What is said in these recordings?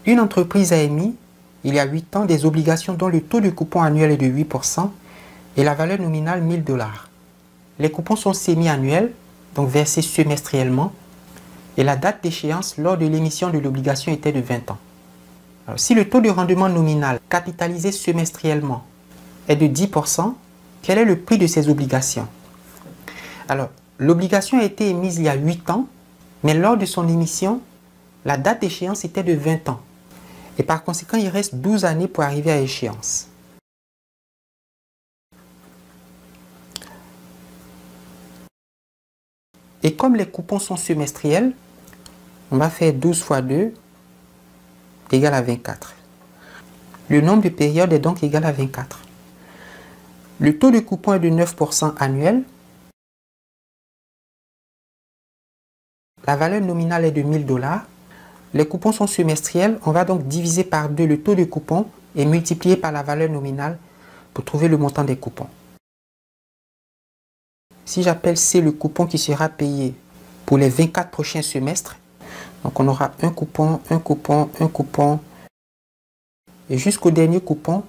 Une entreprise a émis, il y a 8 ans, des obligations dont le taux de coupon annuel est de 8% et la valeur nominale 1000 $. Les coupons sont semi-annuels, donc versés semestriellement, et la date d'échéance lors de l'émission de l'obligation était de 20 ans. Alors, si le taux de rendement nominal capitalisé semestriellement est de 10%, quel est le prix de ces obligations? Alors, l'obligation a été émise il y a 8 ans, mais lors de son émission, la date d'échéance était de 20 ans. Et par conséquent, il reste 12 années pour arriver à échéance. Et comme les coupons sont semestriels, on va faire 12 fois 2 égale à 24. Le nombre de périodes est donc égal à 24. Le taux de coupon est de 9% annuel. La valeur nominale est de 1000 $. Les coupons sont semestriels. On va donc diviser par 2 le taux de coupon et multiplier par la valeur nominale pour trouver le montant des coupons. Si j'appelle C le coupon qui sera payé pour les 24 prochains semestres, donc on aura un coupon, un coupon, un coupon, et jusqu'au dernier coupon,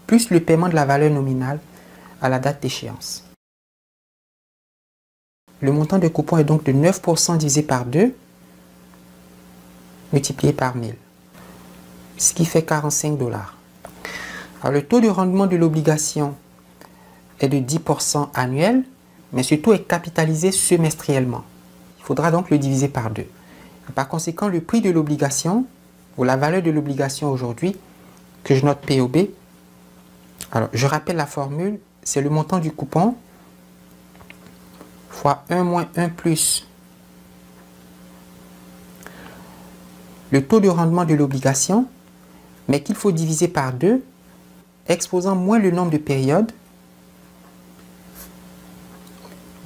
plus le paiement de la valeur nominale à la date d'échéance. Le montant de coupon est donc de 9% divisé par 2, multiplié par 1000, ce qui fait 45 $. Alors le taux de rendement de l'obligation est de 10% annuel, mais ce taux est capitalisé semestriellement. Il faudra donc le diviser par 2. Par conséquent, le prix de l'obligation, ou la valeur de l'obligation aujourd'hui, que je note POB, alors je rappelle la formule, c'est le montant du coupon fois 1 moins 1 plus le taux de rendement de l'obligation, mais qu'il faut diviser par 2, exposant moins le nombre de périodes,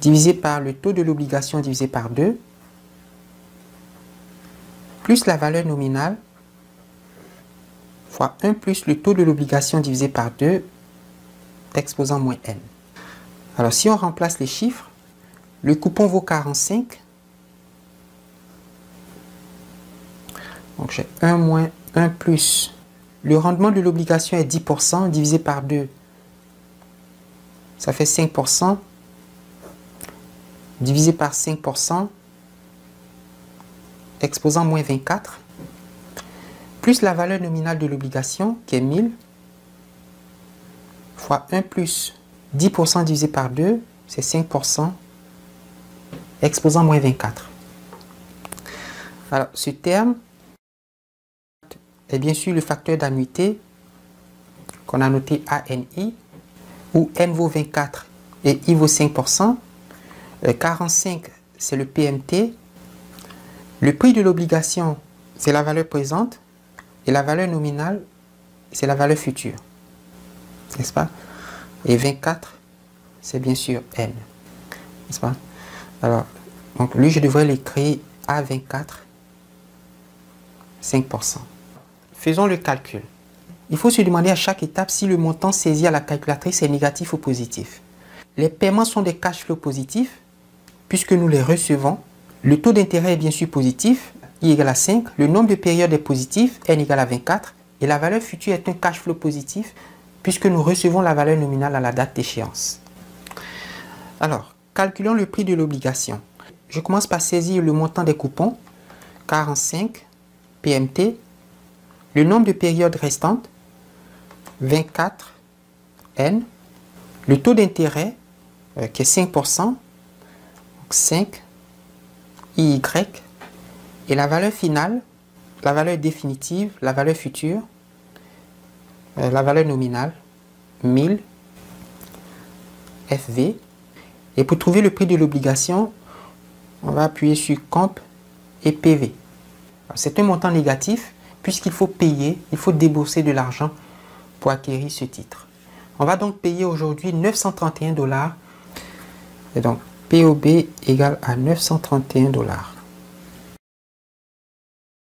divisé par le taux de l'obligation divisé par 2, plus la valeur nominale, fois 1 plus le taux de l'obligation divisé par 2, exposant moins n. Alors si on remplace les chiffres, le coupon vaut 45. Donc j'ai 1 moins 1 plus. Le rendement de l'obligation est 10%, divisé par 2, ça fait 5%. Divisé par 5%, exposant moins 24, plus la valeur nominale de l'obligation, qui est 1000, fois 1 plus 10% divisé par 2, c'est 5%, exposant moins 24. Alors, ce terme est bien sûr le facteur d'annuité qu'on a noté ANI, où N vaut 24 et I vaut 5%. 45, c'est le PMT. Le prix de l'obligation, c'est la valeur présente. Et la valeur nominale, c'est la valeur future. N'est-ce pas? Et 24, c'est bien sûr N. N'est-ce pas? Alors, donc lui, je devrais l'écrire à 24, 5%. Faisons le calcul. Il faut se demander à chaque étape si le montant saisi à la calculatrice est négatif ou positif. Les paiements sont des cash flows positifs, puisque nous les recevons. Le taux d'intérêt est bien sûr positif, I égale à 5. Le nombre de périodes est positif, N égale à 24. Et la valeur future est un cash flow positif, puisque nous recevons la valeur nominale à la date d'échéance. Alors, calculons le prix de l'obligation. Je commence par saisir le montant des coupons, 45 PMT. Le nombre de périodes restantes, 24 N. Le taux d'intérêt, qui est 5%, donc 5 IY. Et la valeur finale, la valeur définitive, la valeur future, la valeur nominale, 1000 FV. Et pour trouver le prix de l'obligation, on va appuyer sur Comp et PV. C'est un montant négatif puisqu'il faut payer, il faut débourser de l'argent pour acquérir ce titre. On va donc payer aujourd'hui 931 $. Et donc POB égale à 931 $.